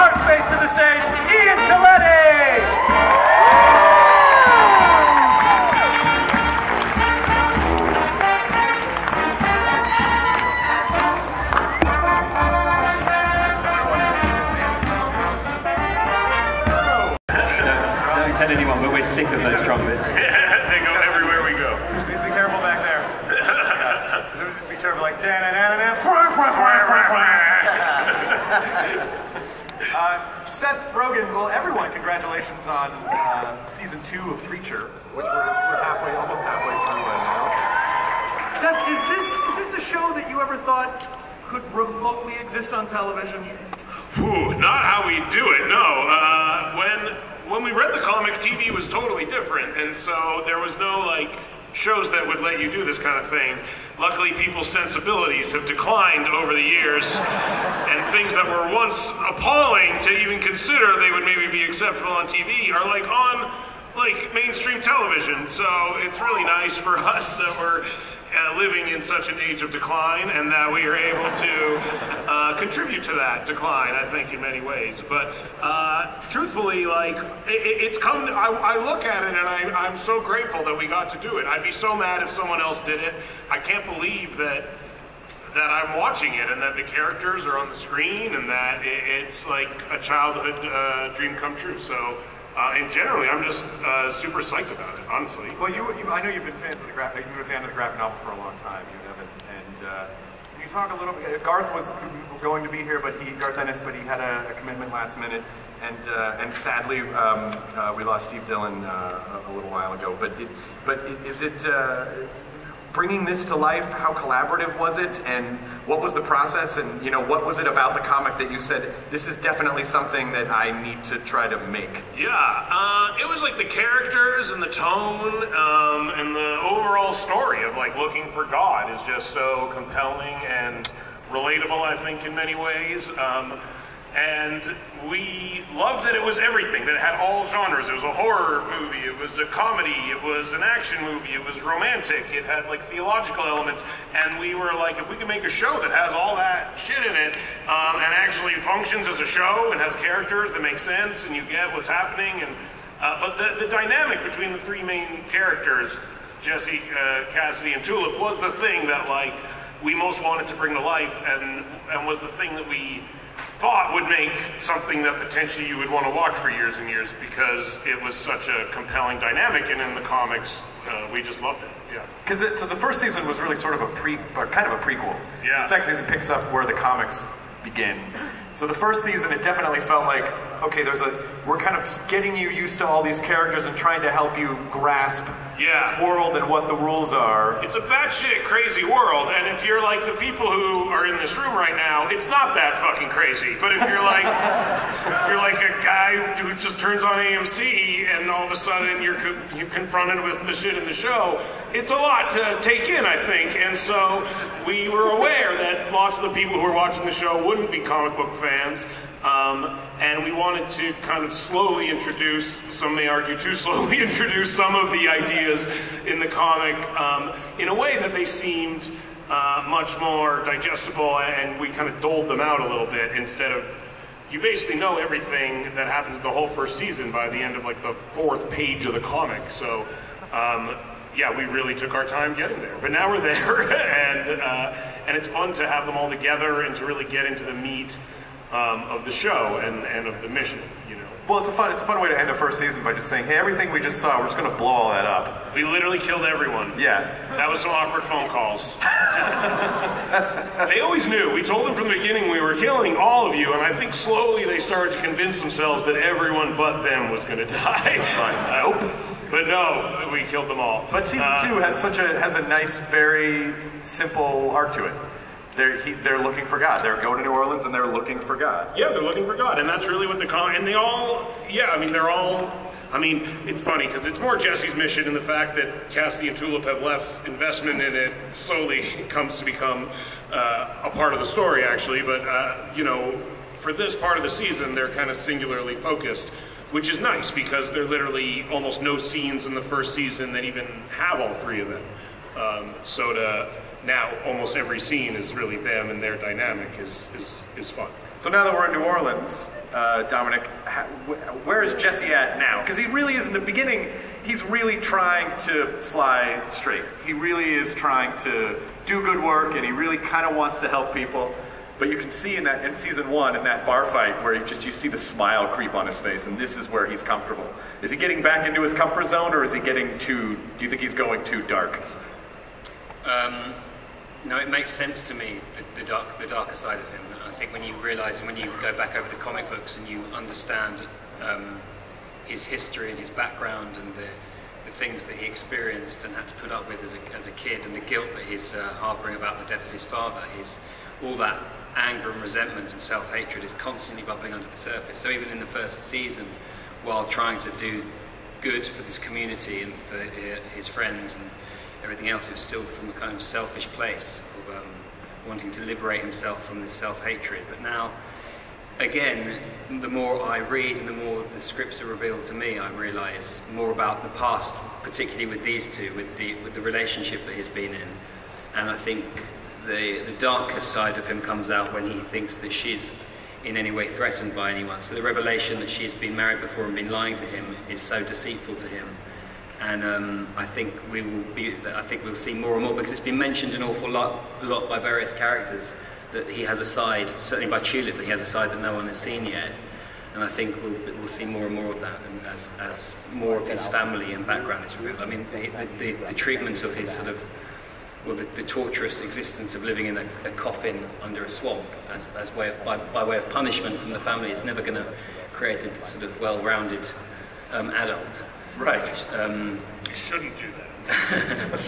our space to the stage, Ian Colletti! Tell anyone, but we're sick of those trumpets. They go everywhere we go. Please be careful back there. Just be careful, like Seth Rogen, well, everyone, congratulations on season 2 of Preacher, which we're almost halfway through right now. Seth, is this a show that you ever thought could remotely exist on television? Whew, not how we do it, no. When we read the comic, TV was totally different, and so there was no, like, shows that would let you do this kind of thing. Luckily, people's sensibilities have declined over the years, and things that were once appalling to even consider they would maybe be acceptable on TV are, like, on, like, mainstream television. So it's really nice for us that we're living in such an age of decline, and that we are able to contribute to that decline, I think, in many ways. But truthfully, like, it's come, I look at it and I'm so grateful that we got to do it. I'd be so mad if someone else did it. I can't believe that I'm watching it and that the characters are on the screen and that it's like a childhood dream come true. So and generally, I'm just super psyched about it, honestly. Well, I know you've been fans of the graphic. You've been a fan of the graphic novel for a long time, you and Evan. And can you talk a little bit? Garth was going to be here, Garth Ennis, but he had a commitment last minute, and sadly, we lost Steve Dillon a little while ago. But is it bringing this to life? How collaborative was it, and what was the process? And what was it about the comic that you said, this is definitely something that I need to try to make? Yeah, it was like the characters and the tone and the overall story of like looking for God is just so compelling and relatable, I think, in many ways. And we loved that it was everything, that it had all genres. It was a horror movie, it was a comedy, it was an action movie, it was romantic, it had like theological elements, and we were like, if we can make a show that has all that shit in it, and actually functions as a show and has characters that make sense and you get what's happening, and but the dynamic between the three main characters, Jesse, Cassidy, and Tulip, was the thing that like we most wanted to bring to life, and was the thing that we thought would make something that potentially you would want to watch for years and years, because it was such a compelling dynamic, and in the comics, we just loved it. Yeah. Because so the first season was really sort of kind of a prequel. Yeah. The second season picks up where the comics begin. So the first season, it definitely felt like, okay, we're kind of getting you used to all these characters and trying to help you grasp this world and what the rules are. It's a batshit crazy world, and if you're like the people who are in this room right now, it's not that fucking crazy. But if you're like, a guy who just turns on AMC and all of a sudden you're confronted with the shit in the show, it's a lot to take in, I think. And so we were aware that lots of the people who were watching the show wouldn't be comic book fans. And we wanted to kind of slowly introduce, some may argue too slowly introduce some of the ideas in the comic in a way that they seemed much more digestible, and we kind of doled them out a little bit instead of, you basically know everything that happens the whole first season by the end of like the 4th page of the comic. So yeah, we really took our time getting there, but now we're there, and it's fun to have them all together and to really get into the meat of the show and of the mission, Well, it's a fun way to end a first season by just saying, hey, everything we just saw, we're just going to blow all that up. We literally killed everyone. Yeah. That was some awkward phone calls. They always knew. We told them from the beginning we were killing all of you, and I think slowly they started to convince themselves that everyone but them was going to die. I hope. But no, we killed them all. But season 2 has a nice, very simple arc to it. They're looking for God. They're going to New Orleans and they're looking for God. Yeah, they're looking for God, and that's really what the comic. And they all, it's funny because it's more Jesse's mission, and the fact that Cassidy and Tulip have less investment in it slowly comes to become a part of the story, actually. But for this part of the season, they're kind of singularly focused, which is nice because there are literally almost no scenes in the first season that even have all three of them. So to now almost every scene is really them, and their dynamic is fun. So now that we're in New Orleans, Dominic, where is Jesse at now? Because he really is, in the beginning, he's really trying to fly straight. He really is trying to do good work, and he really kind of wants to help people. But you can see in season 1, in that bar fight, where you see the smile creep on his face, and this is where he's comfortable. Is he getting back into his comfort zone, or is he getting do you think he's going too dark? No, it makes sense to me, the darker side of him. I think when you realise, and when you go back over the comic books and you understand his history and his background and the things that he experienced and had to put up with as a kid, and the guilt that he's harbouring about the death of his father, is all that anger and resentment and self-hatred is constantly bubbling under the surface. So even in the first season, while trying to do good for this community and for his friends and everything else, it was still from a kind of selfish place of wanting to liberate himself from this self-hatred. But now, again, the more I read and the more the scripts are revealed to me, I realise more about the past, particularly with these two, with the relationship that he's been in. And I think the darker side of him comes out when he thinks that she's in any way threatened by anyone. So the revelation that she's been married before and been lying to him is so deceitful to him. And I think we'll see more and more, because it's been mentioned an awful lot by various characters that he has a side, certainly by Tulip, that he has a side that no one has seen yet. And I think we'll see more and more of that, and as more of his family and background is revealed. I mean, the treatment of his sort of, well, the torturous existence of living in a coffin under a swamp by way of punishment from the family is never going to create a sort of well-rounded adult. Right. You shouldn't do that.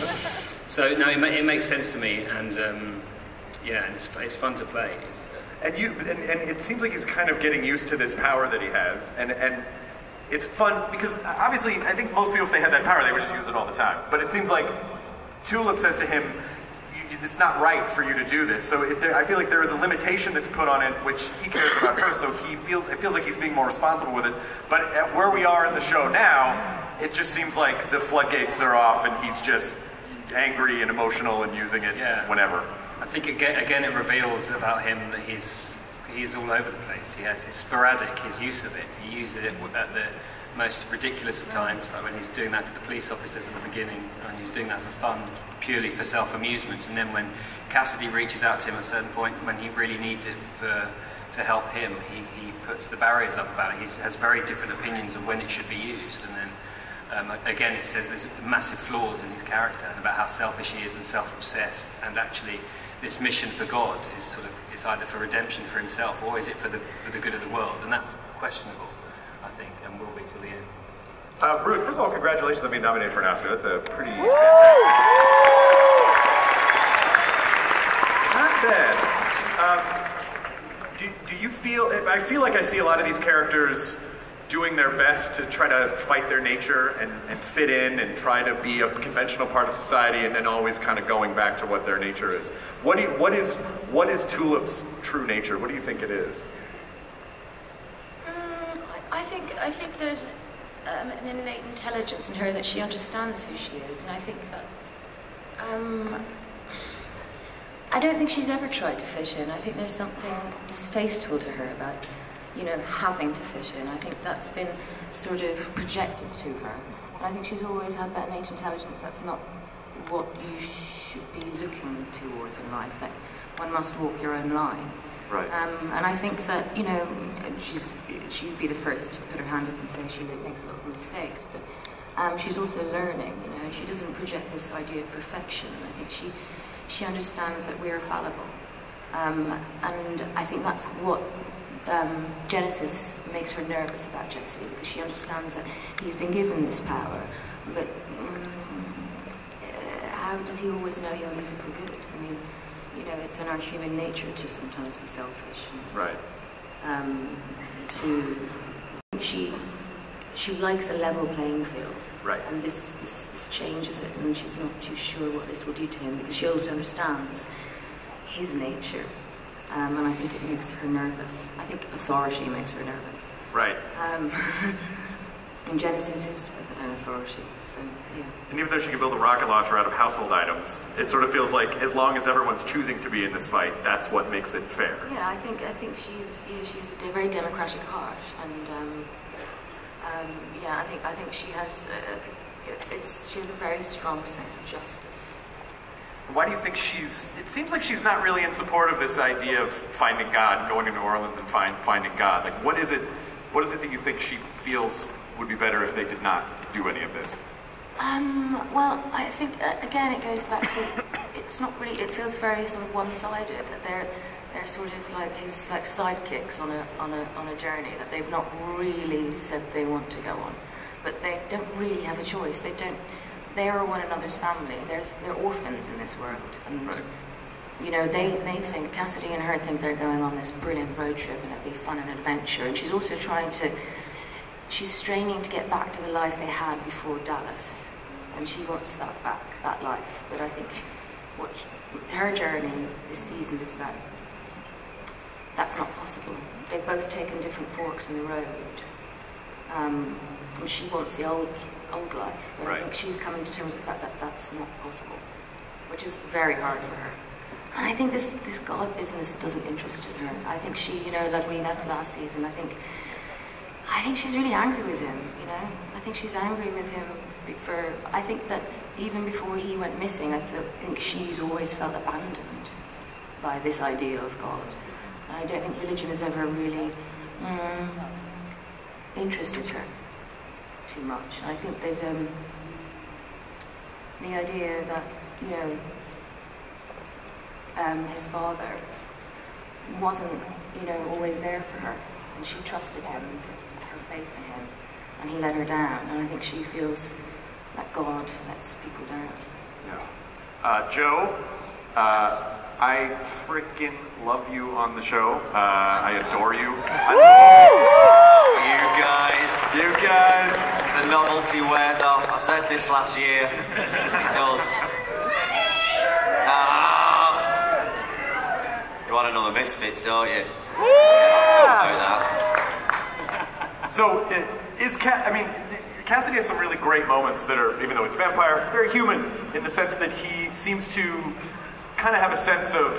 So no, it makes sense to me, and yeah, and it's fun to play. And it seems like he's kind of getting used to this power that he has, and it's fun because obviously I think most people, if they had that power, they would just use it all the time. But it seems like Tulip says to him, it's not right for you to do this. So I feel like there is a limitation that's put on it, which he cares about her, so it feels like he's being more responsible with it. But at where we are in the show now, it just seems like the floodgates are off, and he's just angry and emotional and using it whenever. I think again it reveals about him that he's all over the place. It's sporadic, his use of it. He uses it at the most ridiculous of times, like when he's doing that to the police officers at the beginning, and he's doing that for fun, purely for self-amusement. And then when Cassidy reaches out to him at a certain point, when he really needs it to help him, he puts the barriers up about it. He has very different opinions of when it should be used. And then again, it says there's massive flaws in his character, and about how selfish he is and self-obsessed. And actually, this mission for God is sort of, it's either for redemption for himself, or is it for the good of the world? And that's questionable, I think, and will be till the end. Ruth, first of all, congratulations on being nominated for an Oscar. That's a pretty fantastic. Not bad. Do you feel? I feel like I see a lot of these characters doing their best to try to fight their nature and fit in and try to be a conventional part of society, and then always kind of going back to what their nature is. What is Tulip's true nature? What do you think it is? I think there's an innate intelligence in her that she understands who she is, and I think that I don't think she's ever tried to fit in. I think there's something distasteful to her about, having to fit in. I think that's been sort of projected to her, and I think she's always had that innate intelligence. That's not what you should be looking towards in life. That one must walk your own line. Right. And I think that, she'd be the first to put her hand up and say she makes a lot of mistakes, but she's also learning, she doesn't project this idea of perfection. I think she understands that we're fallible. And I think that's what Genesis makes her nervous about Jesse, because she understands that he's been given this power, but how does he always know he'll use it for good? I mean, it's in our human nature to sometimes be selfish. Right. She likes a level playing field. Right. And this changes it, and she's not too sure what this will do to him, because she also understands his nature. And I think it makes her nervous. I think authority makes her nervous. Right. And Genesis is an authority, so yeah. And even though she can build a rocket launcher out of household items, it sort of feels like as long as everyone's choosing to be in this fight, that's what makes it fair. Yeah, I think she's a very democratic heart, and yeah, I think she has she has a very strong sense of justice. Why do you think it seems like she's not really in support of this idea of finding God, going to New Orleans and finding God. Like, what is it that you think she feels would be better if they did not do any of this? Well, I think, again, it goes back to, it's not really, it feels very sort of one-sided, that they're sort of like his like sidekicks on a journey that they've not really said they want to go on. But they don't really have a choice. They are one another's family. They're orphans in this world. And, right. You know, they think, Cassidy and her think they're going on this brilliant road trip and it'll be fun and adventure. And she's also she's straining to get back to the life they had before Dallas. And she wants that back, that life. But I think her journey this season is that that's not possible. They've both taken different forks in the road. And she wants the old life, but right. I think she's coming to terms with the fact that that's not possible, which is very hard for her. And I think this God business doesn't interest her. I think she, you know, like we left last season, I think she's really angry with him, you know. I think she's angry with him I think that even before he went missing, I think she's always felt abandoned by this idea of God. And I don't think religion has ever really interested her too much. And I think there's the idea that, you know, his father wasn't, you know, always there for her, and she trusted him and put her faith in him, and he let her down. And I think she feels that God lets people down. Yeah. Joe, I freaking love you on the show. I adore you. You guys, the novelty wears off. I said this last year. It does. You want another Misfits, don't you? So, Cassidy has some really great moments that are, even though he's a vampire, very human in the sense that he seems to kind of have a sense of,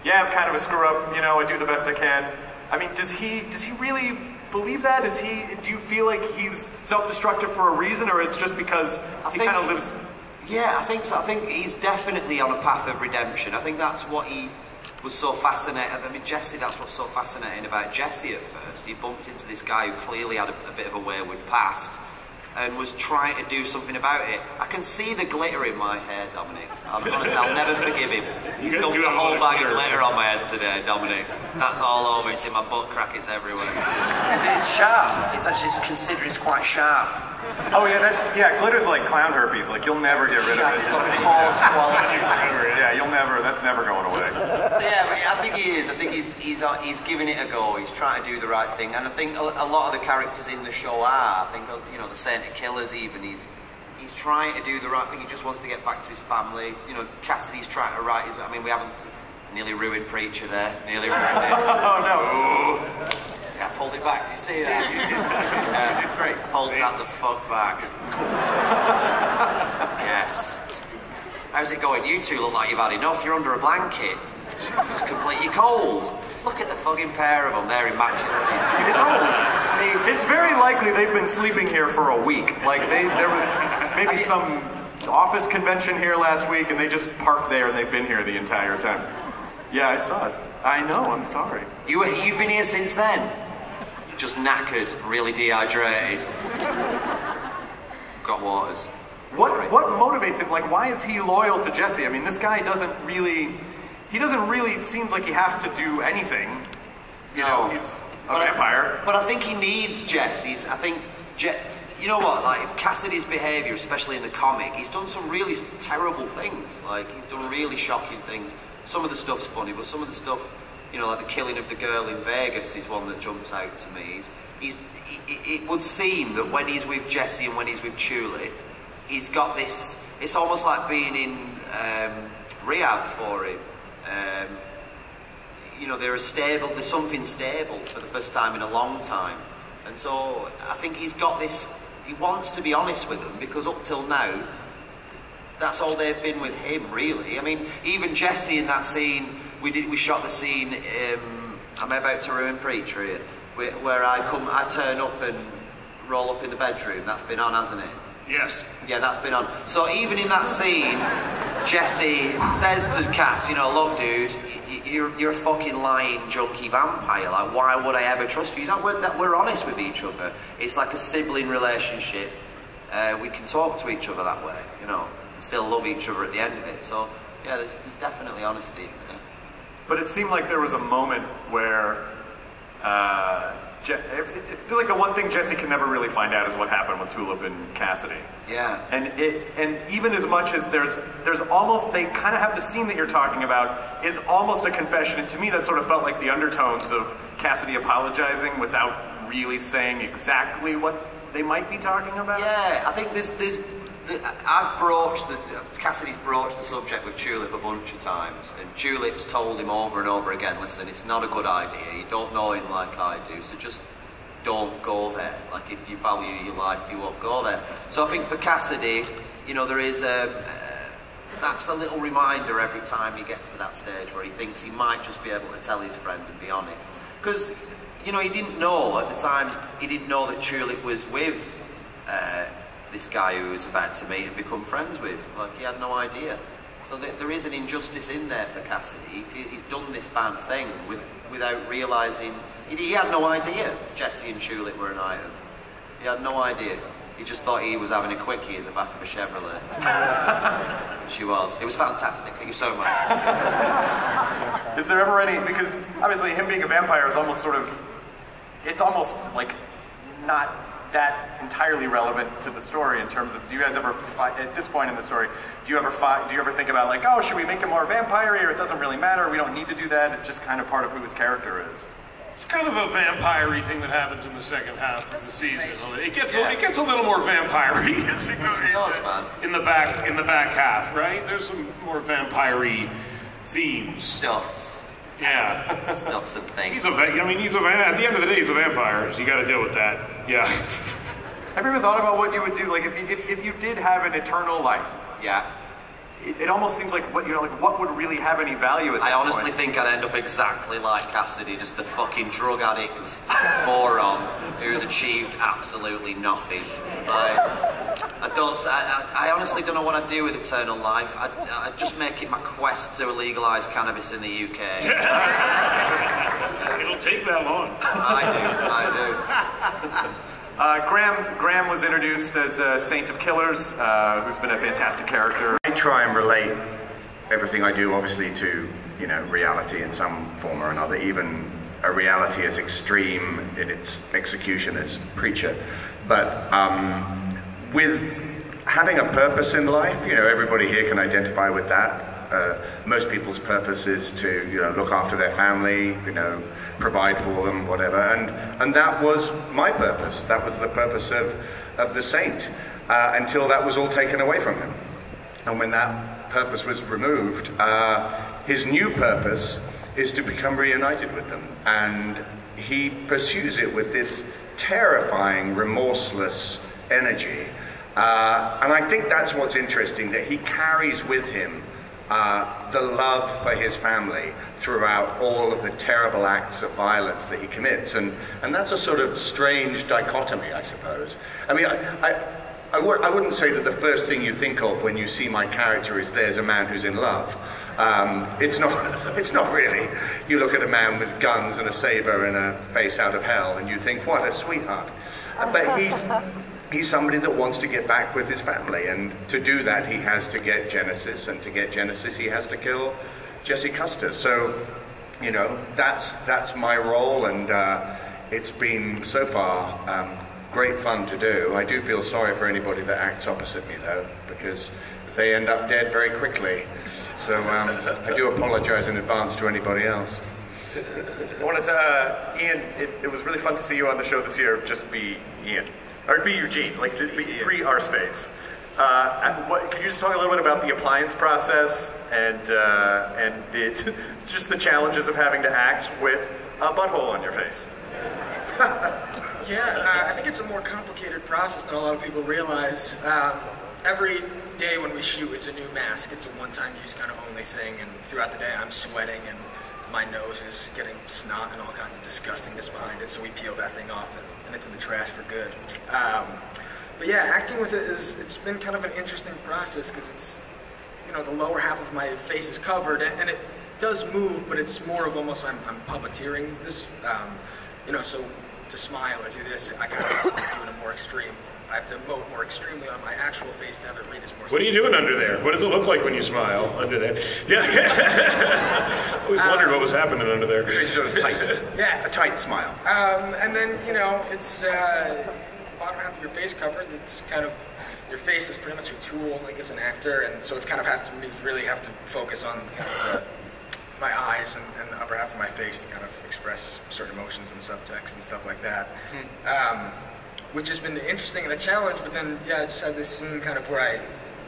yeah, I'm kind of a screw up, you know, I do the best I can. I mean, does he really believe that? Do you feel like he's self-destructive for a reason, or it's just because he kind of lives... Yeah, I think so. I think he's definitely on a path of redemption. I think that's what he was so fascinating. I mean, Jesse, that's what's so fascinating about Jesse at first. He bumped into this guy who clearly had a bit of a wayward past and was trying to do something about it. I can see the glitter in my hair, Dominic. Honestly, I'll never forgive him. He's dumped a whole bag of glitter on my head today, Dominic. That's all over. It's in my butt crack. It's everywhere. It's sharp. It's actually considered it's quite sharp. Oh yeah, glitter's like clown herpes. Like you'll never get rid of it. It's got a coarse quality. Yeah, that's never going away. So yeah, I think he is. I think he's giving it a go. He's trying to do the right thing, and I think a lot of the characters in the show are. I think, you know, the Saint of Killers even. He's trying to do the right thing. He just wants to get back to his family. You know, Cassidy's trying to write his. I mean, we haven't nearly ruined Preacher there. Nearly ruined it. Oh no. Ooh. I pulled it back. Did you see that? You did great. Hold that the fuck back. Yes. How's it going? You two look like you've had enough. You're under a blanket. It's completely cold. Look at the fucking pair of them. They're immaculate. It's very likely they've been sleeping here for a week. Like there was maybe some office convention here last week, and they just parked there, and they've been here the entire time. Yeah, I saw it. I know. I'm sorry. You've been here since then. Just knackered, really dehydrated. Got waters. What motivates him? Like, why is he loyal to Jesse? I mean, this guy doesn't really seems like he has to do anything. You know, he's a vampire. But I think he needs Jesse. You know what, like, Cassidy's behaviour, especially in the comic, he's done some really terrible things. Like, he's done really shocking things. Some of the stuff's funny, but some of the stuff, you know, like the killing of the girl in Vegas is one that jumps out to me. It would seem that when he's with Jesse and when he's with Tulip, he's got this, it's almost like being in rehab for him. You know, there's something stable for the first time in a long time. And so I think he's got this to be honest with them, because up till now, that's all they've been with him, really. I mean, even Jesse in that scene, we shot the scene, I'm about to ruin Preacher here, where I turn up and roll up in the bedroom. That's been on, hasn't it? Yes. Yeah, that's been on. So even in that scene, Jesse says to Cass, you know, look, dude, you're a fucking lying, junkie vampire. Like, why would I ever trust you? He's like, we're honest with each other. It's like a sibling relationship. We can talk to each other that way, you know, and still love each other at the end of it. So, yeah, there's definitely honesty. Yeah. But it seemed like there was a moment where it feels like the one thing Jesse can never really find out is what happened with Tulip and Cassidy. Yeah. And even as much as there's almost, they kind of have the scene that you're talking about is almost a confession. And to me, that sort of felt like the undertones of Cassidy apologizing without really saying exactly what they might be talking about. Yeah, I think Cassidy's broached the subject with Tulip a bunch of times, and Tulip's told him over and over again, listen, it's not a good idea, you don't know him like I do, so just don't go there. Like, if you value your life, you won't go there. So I think for Cassidy, you know, there is that's a little reminder every time he gets to that stage where he thinks he might just be able to tell his friend and be honest. Because, you know, he didn't know at the time, he didn't know that Tulip was with this guy who was about to meet and become friends with. Like, he had no idea. So there is an injustice in there for Cassidy. He's done this bad thing without realising. He had no idea Jesse and Tulip were an item. He had no idea. He just thought he was having a quickie in the back of a Chevrolet. She was. It was fantastic. Thank you so much. Is there ever any, because obviously him being a vampire is almost sort of, it's almost like not that entirely relevant to the story in terms of, do you guys ever fight, at this point in the story, do you ever think about like, oh, should we make him more vampire-y, or it doesn't really matter, we don't need to do that, it's just kind of part of who his character is? It's kind of a vampire-y thing that happens in the second half of the season. It gets a little more vampire-y as it goes in the back half, right? There's some more vampire-y themes. Stuffs. Yeah. Stuffs and things. At the end of the day, he's a vampire, so you got to deal with that. Yeah. Have you ever thought about what you would do, like if you did have an eternal life? Yeah. It almost seems like what would really have any value at that I honestly point? think I'd end up exactly like Cassidy, just a fucking drug addict moron who's achieved absolutely nothing. Like, I honestly don't know what I'd do with eternal life. I'd just make it my quest to legalise cannabis in the UK. It'll take that long. I do. Graham was introduced as a Saint of Killers, who's been a fantastic character. I try and relate everything I do, obviously, to, you know, reality in some form or another, even a reality as extreme in its execution as Preacher. But with having a purpose in life, you know, everybody here can identify with that. Most people's purpose is to, you know, look after their family, you know, provide for them, whatever. And that was my purpose. That was the purpose of the Saint, until that was all taken away from him. And when that purpose was removed, his new purpose is to become reunited with them. And he pursues it with this terrifying, remorseless energy. And I think that's what's interesting, that he carries with him the love for his family throughout all of the terrible acts of violence that he commits. And that's a sort of strange dichotomy, I suppose. I mean, I wouldn't say that the first thing you think of when you see my character is there's a man who's in love. It's not really. You look at a man with guns and a saber and a face out of hell and you think, what a sweetheart. But he's somebody that wants to get back with his family, and to do that he has to get Genesis, and to get Genesis he has to kill Jesse Custer. So, you know, that's my role, and it's been so far great fun to do. I do feel sorry for anybody that acts opposite me though, because they end up dead very quickly. So I do apologize in advance to anybody else. I wanted to, Ian, it was really fun to see you on the show this year, just be Ian. Or be Eugene, like just be pre-Arspace. Could you just talk a little bit about the appliance process and just the challenges of having to act with a butthole on your face? I think it's a more complicated process than a lot of people realize. Every day when we shoot, it's a new mask. It's a one-time use kind of only thing, and throughout the day I'm sweating and my nose is getting snot and all kinds of disgustingness behind it, so we peel that thing off and it's in the trash for good. But yeah, acting with it it's been kind of an interesting process because it's, the lower half of my face is covered and it does move, but it's more of almost I'm puppeteering this, so to smile or do this, I kind of have to do it in a more extreme. I have to emote more extremely on my actual face to have it read as more. What are you doing under there? What does it look like when you smile under there? Yeah. Always wondered what was happening under there. It's sort of tight. Yeah. A tight smile. And then, it's the bottom half of your face covered. It's kind of, your face is pretty much your tool, like as an actor, and so it's kind of really have to focus on kind of my eyes and the upper half of my face to kind of express certain emotions and subtext and stuff like that. Which has been interesting and a challenge, but then, I just had this scene kind of where I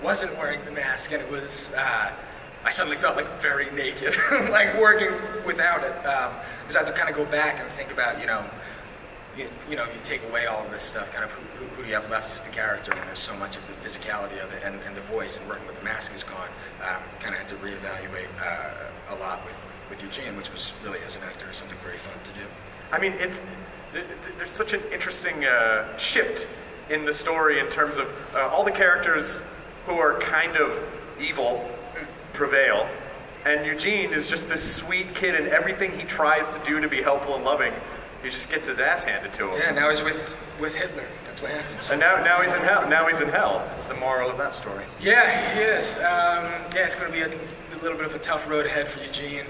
wasn't wearing the mask, and it was, I suddenly felt like very naked, like working without it, because I had to kind of go back and think about, you take away all of this stuff, kind of who do you have left as the character, and there's so much of the physicality of it and the voice, and working with the mask is gone. Kind of had to reevaluate a lot with Eugene, which was really, as an actor, something very fun to do. I mean, there's such an interesting shift in the story in terms of all the characters who are kind of evil prevail, and Eugene is just this sweet kid, and everything he tries to do to be helpful and loving, he just gets his ass handed to him. Yeah, now he's with Hitler. That's what happens. And now he's in hell. Now he's in hell. That's the moral of that story. Yeah, he is. It's going to be a little bit of a tough road ahead for Eugene.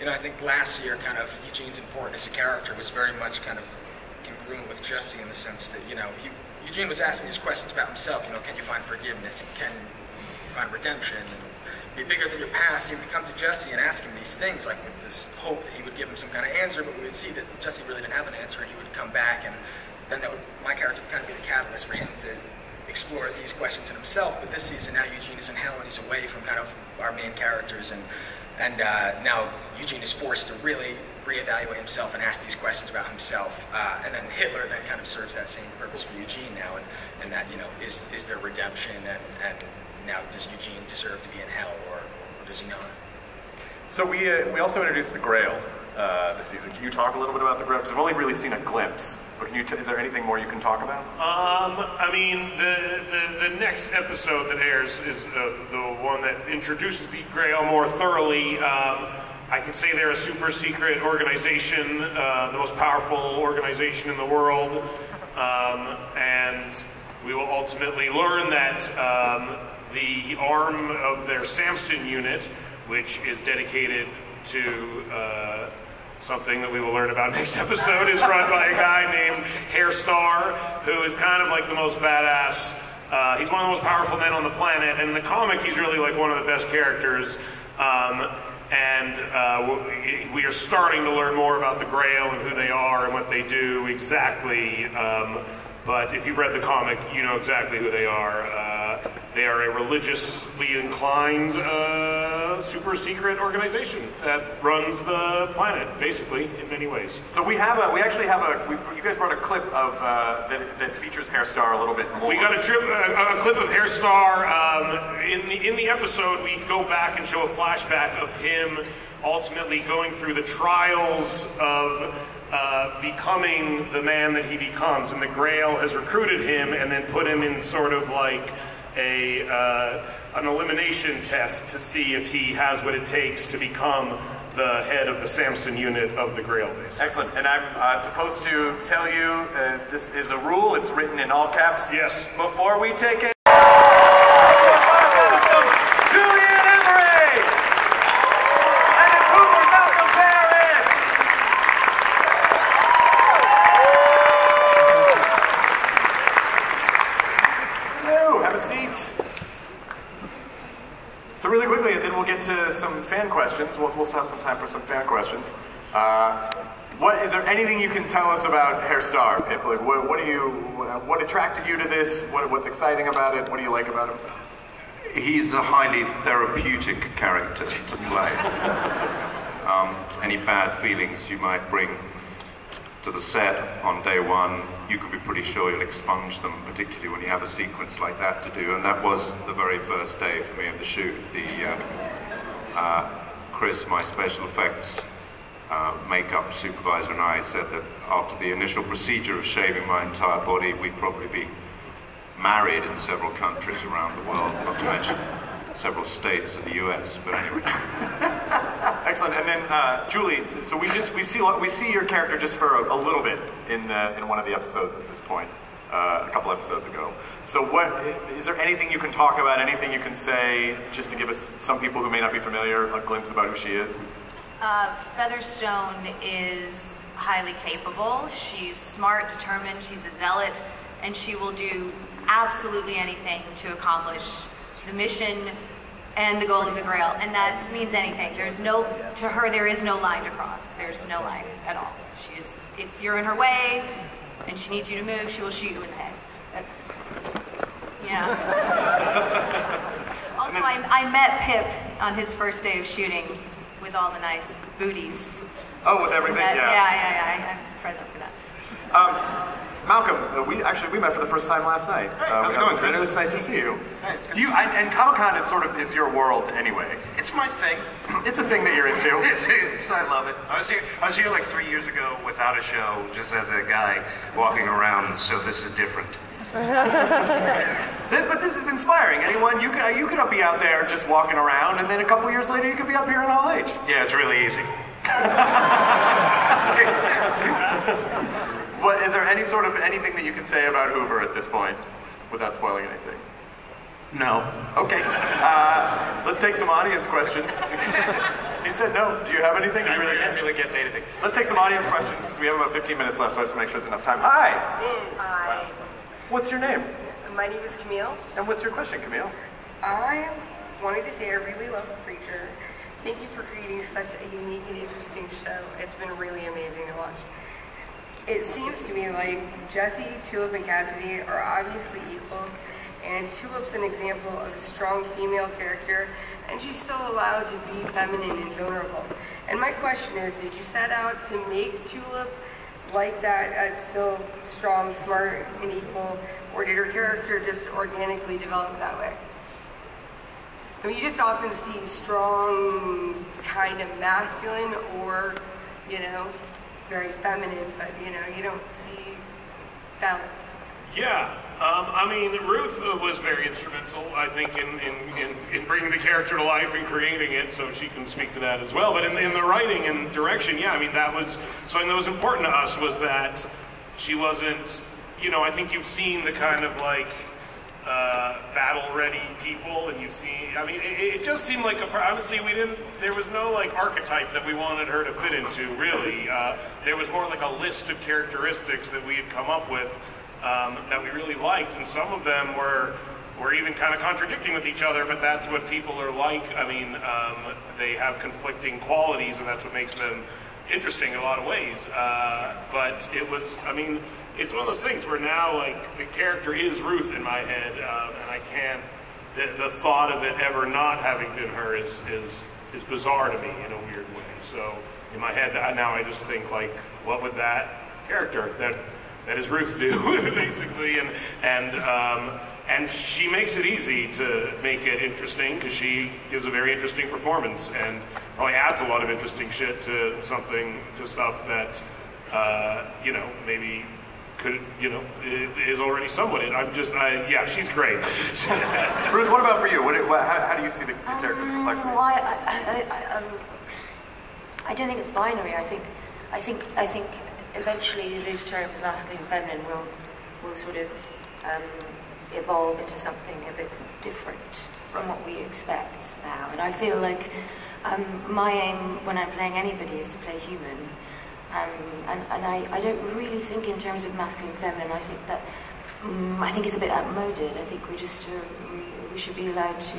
I think last year, kind of, Eugene's importance as a character was very much kind of congruent with Jesse in the sense that, Eugene was asking these questions about himself. Can you find forgiveness? Can you find redemption? And be bigger than your past. He would come to Jesse and ask him these things, like with this hope that he would give him some kind of answer, but we would see that Jesse really didn't have an answer, and he would come back, and then my character would kind of be the catalyst for him to explore these questions in himself. But this season, now Eugene is in hell, and he's away from kind of our main characters, and now Eugene is forced to really reevaluate himself and ask these questions about himself. And then Hitler then kind of serves that same purpose for Eugene now, and that, is there redemption, and now does Eugene deserve to be in hell, or does he not? So we also introduced the Grail this season. Can you talk a little bit about the Grail? Because I've only really seen a glimpse. But is there anything more you can talk about? I mean, the next episode that airs is the one that introduces the Grail more thoroughly. I can say they're a super secret organization, the most powerful organization in the world, and we will ultimately learn that the arm of their Samson unit, which is dedicated to something that we will learn about next episode, is run by a guy named Hairstar, who is kind of like the most badass. He's one of the most powerful men on the planet, and in the comic, he's really like one of the best characters. We are starting to learn more about the Grail and who they are and what they do exactly. But if you've read the comic, you know exactly who they are. They are a religiously inclined, super secret organization that runs the planet, basically, in many ways. So you guys brought a clip of that features Hairstar a little bit more. We got a clip of Hairstar. In the episode, we go back and show a flashback of him ultimately going through the trials of becoming the man that he becomes, and the Grail has recruited him and then put him in sort of like an elimination test to see if he has what it takes to become the head of the Samson unit of the Grail base. Excellent. And I'm supposed to tell you this is a rule. It's written in all caps. Yes. Before we take it. So really quickly, and then we'll get to some fan questions. We'll still have some time for some fan questions. Is there anything you can tell us about Hairstar, Pip? Like, what attracted you to this? What's exciting about it? What do you like about him? He's a highly therapeutic character to play. Any bad feelings you might bring to the set on day one, you can be pretty sure you'll expunge them, particularly when you have a sequence like that to do. And that was the very first day for me of the shoot. Chris, my special effects makeup supervisor, and I said that after the initial procedure of shaving my entire body, we'd probably be married in several countries around the world, not to mention several states of the US, but anyway. Excellent. And then Julie, so we see your character just for a little bit in one of the episodes at this point, a couple episodes ago. So is there anything you can talk about, anything you can say, just to give us, some people who may not be familiar, a glimpse about who she is? Featherstone is highly capable. She's smart, determined, she's a zealot, and she will do absolutely anything to accomplish the mission and the goal of the Grail, and that means anything. To her, there is no line to cross. There's no line at all. If you're in her way and she needs you to move, she will shoot you in the head. Yeah. Also, I met Pip on his first day of shooting with all the nice booties. Oh, with everything, Yeah, I was present for that. Malcolm, we met for the first time last night. How's it going, Chris? It was nice to see you. Hey, it's good. And Comic-Con is your world anyway. It's my thing. It's a thing that you're into. I love it. I was here like 3 years ago without a show, just as a guy walking around, so this is different. But this is inspiring. Anyone, you could be out there just walking around, and then a couple years later you could be up here in Hall H. Yeah, it's really easy. But is there anything that you can say about Hoover at this point, without spoiling anything? No. Okay. Let's take some audience questions. He said no. Do you have anything? I really can't say anything. Let's take some audience questions, because we have about 15 minutes left, so I just make sure there's enough time. Hi! Hi. What's your name? My name is Camille. And what's your question, Camille? I wanted to say I really love Preacher. Thank you for creating such a unique and interesting show. It's been really amazing to watch. It seems to me like Jesse, Tulip, and Cassidy are obviously equals, and Tulip's an example of a strong female character, and she's still allowed to be feminine and vulnerable. And my question is, did you set out to make Tulip like that, still strong, smart, and equal, or did her character just organically develop that way? I mean, you just often see strong, kind of masculine, or, very feminine, but, you don't see balance. Yeah, I mean, Ruth was very instrumental, I think, in bringing the character to life and creating it, so she can speak to that as well. But in the writing and direction, yeah, I mean, that was something that was important to us, was that she wasn't, I think you've seen the kind of like battle-ready people, and you've seen, I mean, it just seemed like, honestly, there was no like archetype that we wanted her to fit into, really. There was more like a list of characteristics that we had come up with that we really liked, and some of them were even kind of contradicting with each other, but that's what people are like. I mean, they have conflicting qualities, and that's what makes them interesting in a lot of ways. But it was, I mean, it's one of those things where now, like, the character is Ruth in my head, and I can't, the thought of it ever not having been her is bizarre to me in a weird way. So in my head now I just think, like, what would that character that is Ruth do, basically, and she makes it easy to make it interesting, because she gives a very interesting performance and probably adds a lot of interesting shit to stuff that, maybe could, is already somewhat in. Yeah, she's great. Ruth, what about for you? How do you see the character complexity? Well, I don't think it's binary. I think eventually those terms, masculine and feminine, will sort of evolve into something a bit different from what we expect now. And I feel like my aim when I'm playing anybody is to play human. And I don't really think in terms of masculine and feminine. I think that I think it's a bit outmoded. I think we should be allowed to,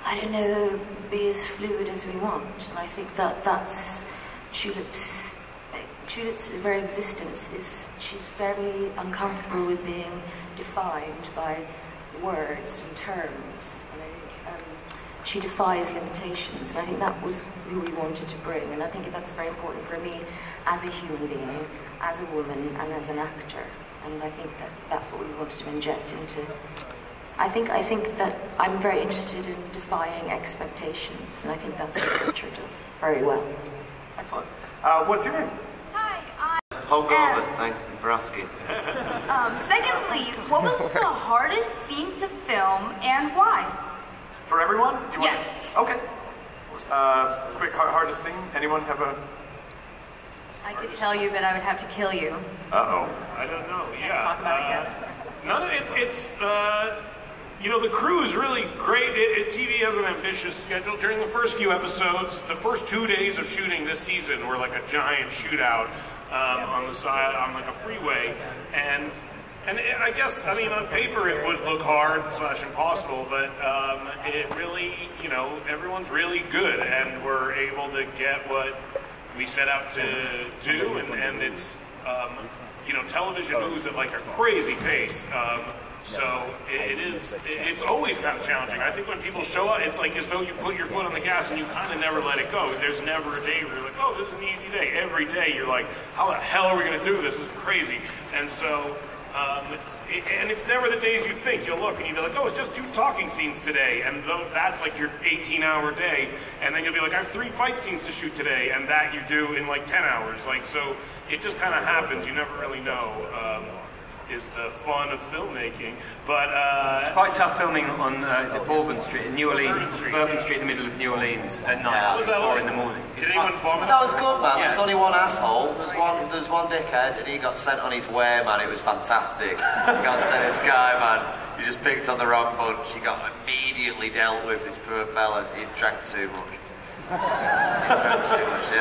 I don't know, be as fluid as we want. And I think that's Tulip's very existence is, she's very uncomfortable with being defined by words and terms. And I think she defies limitations, and I think that was who we wanted to bring, and I think that's very important for me as a human being, as a woman, and as an actor, and I think that's what we wanted to inject into. I think that I'm very interested in defying expectations, and I think that's what Richard does very well. Excellent. What's your name? Hi, Hungover, thank you for asking. secondly, what was the hardest scene to film and why? For everyone? Do you Yes. Okay. Quick, hardest scene? Anyone have a... I could tell you, but I would have to kill you. Uh-oh. I don't know. Can't talk about it yet. None of it's you know, the crew is really great. TV has an ambitious schedule. During the first few episodes, the first 2 days of shooting this season were like a giant shootout on the side, on like a freeway. And I guess, I mean, on paper it would look hard / impossible, but it really, you know, everyone's really good, and we're able to get what we set out to do, and it's, you know, television moves at like a crazy pace. So it's always kind of challenging. I think when people show up, it's like as though you put your foot on the gas and you kind of never let it go. There's never a day where you're like, oh, this is an easy day. Every day you're like, how the hell are we going to do this? This is crazy. And so, and it's never the days you think. You'll look and you'll be like, oh, it's just 2 talking scenes today. And that's like your 18-hour day. And then you'll be like, I have 3 fight scenes to shoot today. And that you do in like 10 hours. Like, so it just kind of happens. You never really know. Is the fun of filmmaking, but it's quite tough filming on is it Bourbon Street in New Orleans, Bourbon Street in the middle of New Orleans at night, 4 in the morning. Did anyone vomit? That was good, man. There's only one asshole. There's one dickhead, and he got sent on his way, man. It was fantastic. Got sent this guy, man. He just picked on the wrong bunch. He got immediately dealt with. This poor fella. He drank too much.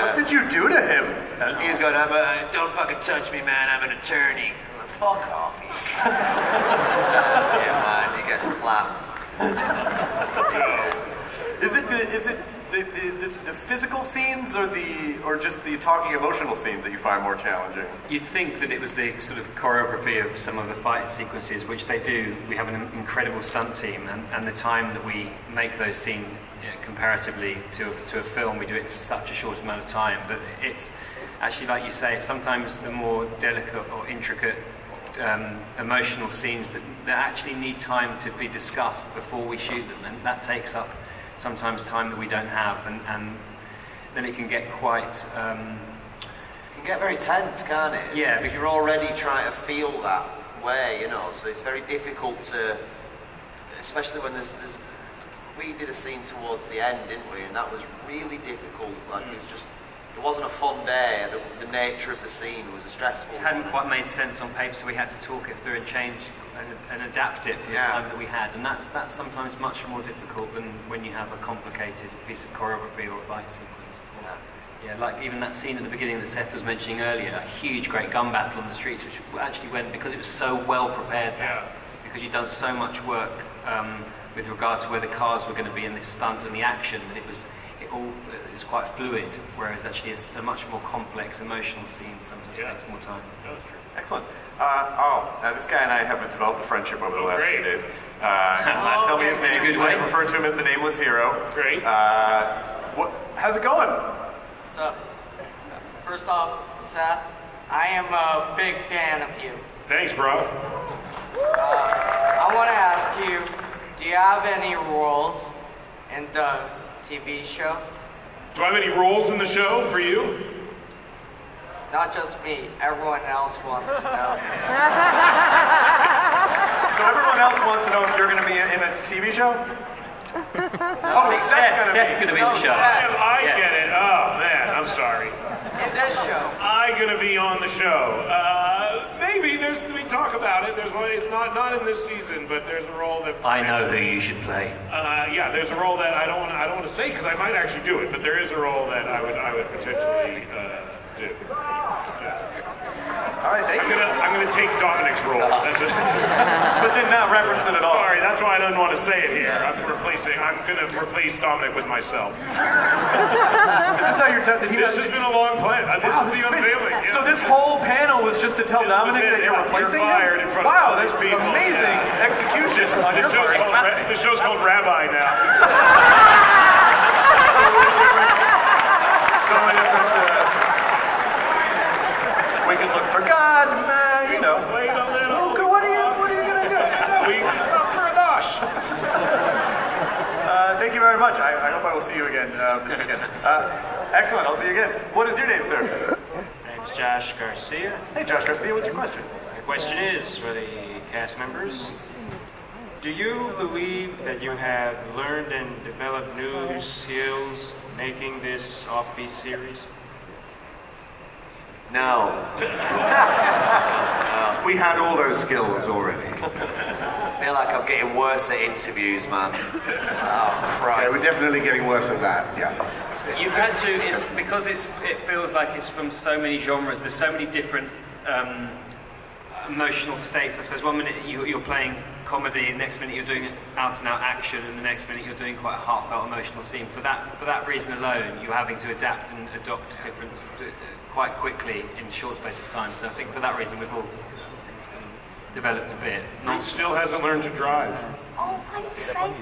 What did you do to him? He was going, don't fucking touch me, man. I'm an attorney. Fuck off. Yeah, man, he gets slapped. Is it the physical scenes or just the talking emotional scenes that you find more challenging? You'd think that it was the sort of choreography of some of the fight sequences, which they do. We have an incredible stunt team, and the time that we make those scenes, you know, comparatively to a film, we do it in such a short amount of time that it's actually, like you say, sometimes the more delicate or intricate emotional scenes that actually need time to be discussed before we shoot them, and that takes up sometimes time that we don't have, and then it can get quite it can get very tense, can't it? Yeah, because you're already trying to feel that way, you know, so it's very difficult to, especially when there's we did a scene towards the end, didn't we, and that was really difficult. Like it wasn't a fun day. The nature of the scene was stressful. It hadn't quite made sense on paper, so we had to talk it through and change and adapt it for the time that we had. And that's sometimes much more difficult than when you have a complicated piece of choreography or fight sequence. Yeah, like even that scene at the beginning that Seth was mentioning earlier, a huge, great gun battle on the streets, which actually went because it was so well prepared there, because you'd done so much work with regard to where the cars were going to be in this stunt and the action, that it was quite fluid, whereas actually it's a much more complex emotional scene sometimes takes more time. That's true. Excellent. This guy and I have developed a friendship over the last few days. Tell me his name. I refer to him as the Nameless Hero. Great. How's it going? What's up? First off, Seth, I am a big fan of you. Thanks, bro. I want to ask you, do you have any roles in the TV show? Do I have any roles in the show for you? Not just me. Everyone else wants to know. So everyone else wants to know if you're going to be in a TV show? Seth's going to be in the show. I get it. Oh, man, I'm sorry. In this show. I'm going to be on the show. Maybe we talk about it. There's one. It's not in this season, but there's a role that I know who you should play. Yeah, there's a role that I don't want to say because I might actually do it, but there is a role that I would potentially do. All right, thank you. I'm gonna take Dominic's role. That's it. But then not reference it at all. Sorry, that's why I don't want to say it here. I'm gonna replace Dominic with myself. Is this how you're tempted? This has been a long plan. This is the unveiling. Yeah. So this whole panel was just to tell Dominic that you're replacing him? Wow, that's amazing execution on your part. The show's called Rabbi now. we'll see you again this weekend. Excellent, I'll see you again. What is your name, sir? My name's Josh Garcia. Hey, Josh Garcia, what's your question? My question is for the cast members. Do you believe that you have learned and developed new skills making this offbeat series? No. We had all those skills already. I feel like I'm getting worse at interviews, man. Oh, Christ. Yeah, we're definitely getting worse at that, yeah. You've had to, it's because it feels like it's from so many genres, there's so many different emotional states. I suppose 1 minute you're playing comedy, next minute you're doing out and out action, and the next minute you're doing quite a heartfelt emotional scene. For that reason alone, you're having to adapt and adopt different quite quickly in a short space of time. So I think for that reason we've all developed a bit. Ruth still hasn't learned to drive. Oh, why did you say that?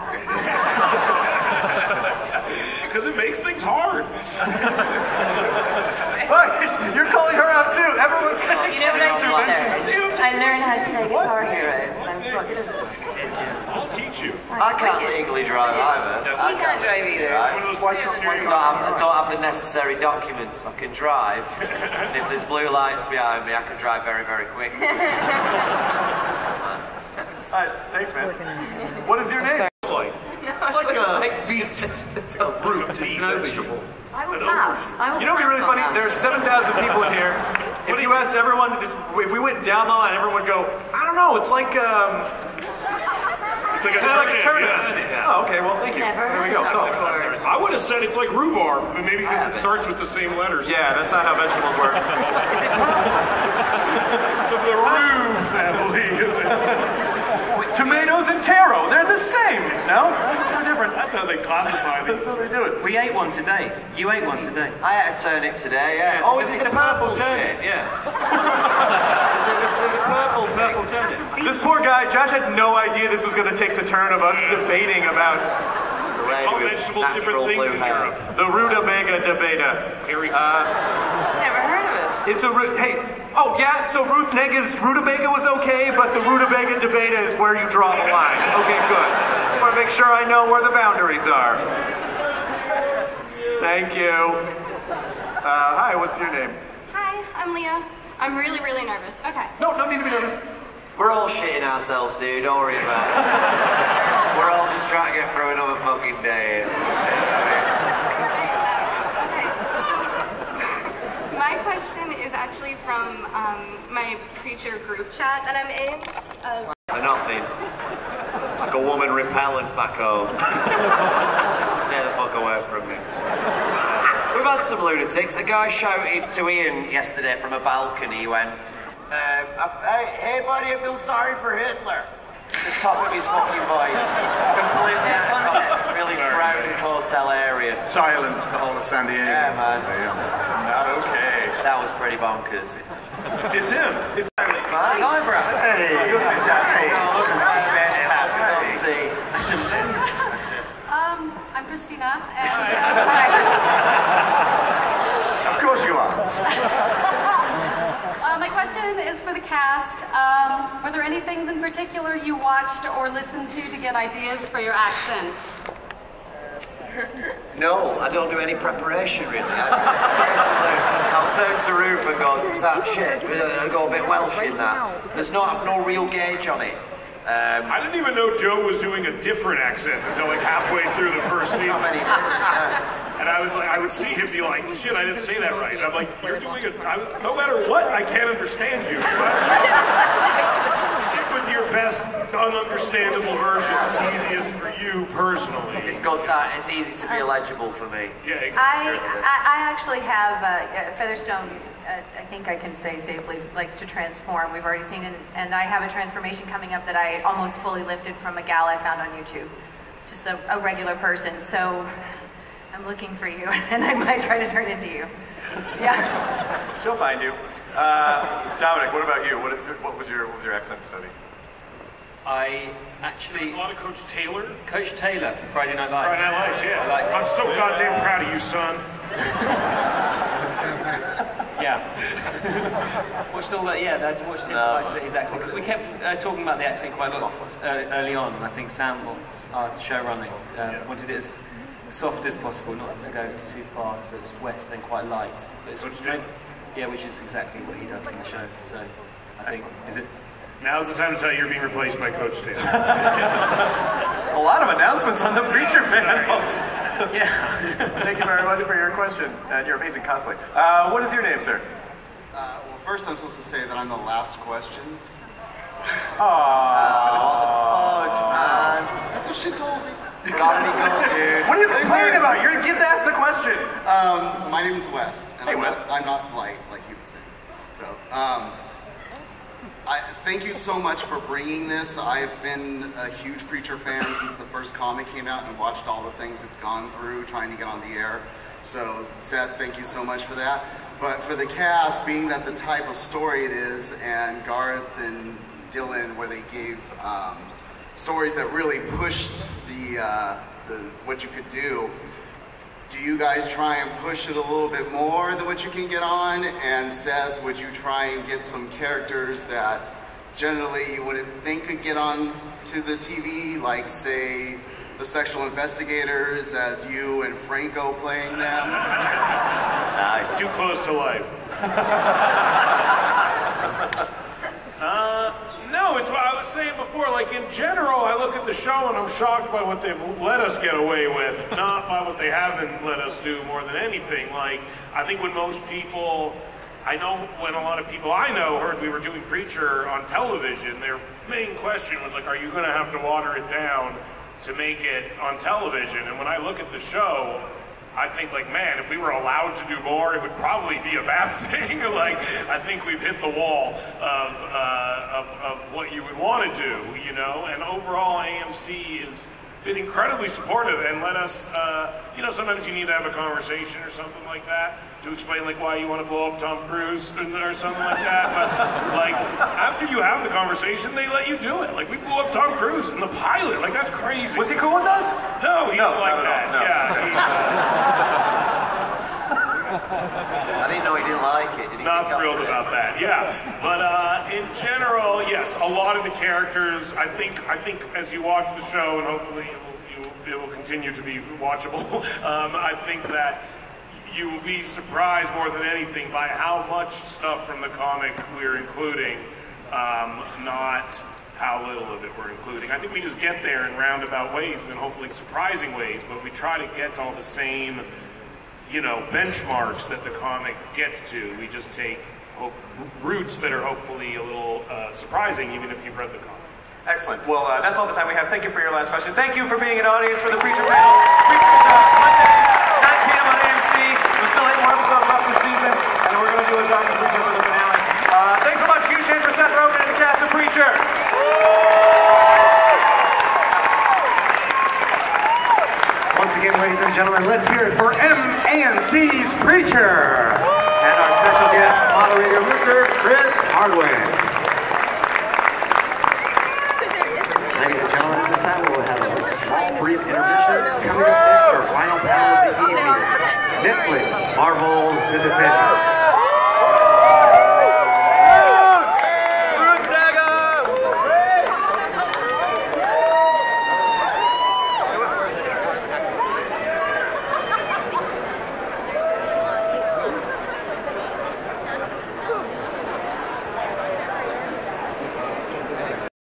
Because it makes things hard. What? You're calling her out too. Everyone's You know what I did there? I learned how to play Guitar Hero. I'll teach you. I can't legally drive either. He can't drive either. I don't have the necessary documents. I can drive. And if there's blue lights behind me, I can drive very, very quick. Alright, thanks, man. What is your name? It's like a root vegetable. I will pass. You know what'd be really funny? There's 7,000 people in here. If you asked everyone to if we went down the line, everyone would go, I don't know, it's like a turnip. Yeah. Oh, okay, well, thank you. There we go. So, I would have said it's like rhubarb, but maybe because it starts with the same letters. yeah, that's not how vegetables work. It's of the rue family. Tomatoes and taro, they're the same. No? They're different. That's how they classify these. That's how they do it. We ate one today. You ate one today. I had a turnip today, yeah. Oh, is it the purple turnip? shit? Yeah. Is it the purple turnip? This poor guy, Josh had no idea this was going to take the turn of us debating about It's a lady with natural blue hair. the rutabaga debata. Never heard of it. It's a hey. Oh yeah. So Ruth Negga's rutabaga was okay, but the rutabaga debata is where you draw the line. Okay, good. Just want to make sure I know where the boundaries are. Thank you. Hi. What's your name? Hi, I'm Leah. I'm really, really nervous. Okay. No need to be nervous. We're all shitting ourselves, dude. Don't worry about it. We're all just trying to get through another fucking day. My question is actually from my preacher group chat that I'm in. For nothing. Like a woman repellent back home. Stay the fuck away from me. We've had some lunatics. A guy shouted to Ian yesterday from a balcony. He went, hey buddy, I feel sorry for Hitler. At the top of his fucking voice. Completely out of context. Really crowded hotel area. Silence the whole of San Diego. Yeah, man. Not okay. That was pretty bonkers. It's him. It's Eyebrow. Hey, Look at that. Hey. I'm Christina, and of course you are. my question is for the cast. Were there any things in particular you watched or listened to get ideas for your accents? No, I don't do any preparation really. I'll turn to Ruth and go, what's that shit? I'll go a bit Welsh in that. There's no real gauge on it. I didn't even know Joe was doing a different accent until like halfway through the first season. And I was like, I would see him be like, shit, I didn't say that right. And I'm like, you're doing it. No matter what, I can't understand you. Stick with your best ununderstandable version. Easiest for you personally. It's easy to be illegible for me. Yeah, exactly. I actually have Featherstone. I think I can say safely likes to transform. We've already seen it, and I have a transformation coming up that I almost fully lifted from a gal I found on YouTube. Just a regular person. So I'm looking for you, and I might try to turn into you. Yeah. She'll find you. Dominic, what about you? What was your accent study? I actually... There's a lot of Coach Taylor. Coach Taylor from Friday Night Lights. Friday Night Lights, yeah. I'm so goddamn proud of you, son. Yeah. Watched all that, I watched his accent. We kept talking about the accent quite a lot early on, and I think Sam, our show running, wanted it as soft as possible, not to go too far, so it's west and quite light. But it's yeah, which is exactly what he does in the show. So I think, is it? Now's the time to tell you you're being replaced by Coach Taylor. A lot of announcements on the Preacher panel. Yeah. Thank you very much for your question and your amazing cosplay. What is your name, sir? Well, first I'm supposed to say that I'm the last question. Man. That's what she told me. Got me going, dude. What are you complaining about? You're get to ask the question. My name is West. And hey, West. I'm not light like he was saying. So, thank you so much for bringing this. I've been a huge Preacher fan since the first comic came out and watched all the things it's gone through trying to get on the air. So, Seth, thank you so much for that. But for the cast, being that the type of story it is, and Garth and Dylan, where they gave stories that really pushed the what you could do you guys try and push it a little bit more than what you can get on? And Seth, would you try and get some characters that generally you wouldn't think could get on to the TV, like say the sexual investigators as you and Franco playing them? Nice. Too close to life. No, it's what I was saying before. Like, in general, I look at the show and I'm shocked by what they've let us get away with, not by what they haven't let us do more than anything. Like, I think when most people, I know when a lot of people I know heard we were doing Preacher on television, their main question was like, are you going to have to water it down to make it on television? And when I look at the show, I think, like, man, if we were allowed to do more, it would probably be a bad thing. Like, I think we've hit the wall of what you would want to do, you know? And overall, AMC has been incredibly supportive and let us, you know, sometimes you need to have a conversation or something like that to explain, like, why you want to blow up Tom Cruise or something like that. But, like, after you have the conversation, they let you do it. Like, we blew up Tom Cruise in the pilot. Like, that's crazy. Was he cool with that? No, he was like that. No. I didn't know he didn't like it. Did he? Not thrilled about that. Yeah, but in general, yes, a lot of the characters. I think as you watch the show, and hopefully it will continue to be watchable. I think that you will be surprised more than anything by how much stuff from the comic we're including, not how little of it we're including. I think we just get there in roundabout ways and hopefully surprising ways, but we try to get to all the same, you know, benchmarks that the comic gets to. We just take routes that are hopefully a little surprising, even if you've read the comic. Excellent. Well, that's all the time we have. Thank you for your last question. Thank you for being an audience for the Preacher panel. Preacher is Mondays, 9 p.m. on AMC. We're still 8 more episodes left this season, and we're going to do a giant Preacher for the finale. Thanks so much. Huge hand for Seth Rogen and the cast of Preacher. Once again, ladies and gentlemen, let's hear it for AMC's Preacher and our special guest moderator, Mr. Chris Hardwick. Ladies and gentlemen, at this time we will have a small, brief intermission. Coming up next, our final panel of the evening: Netflix, Marvel's The Defenders.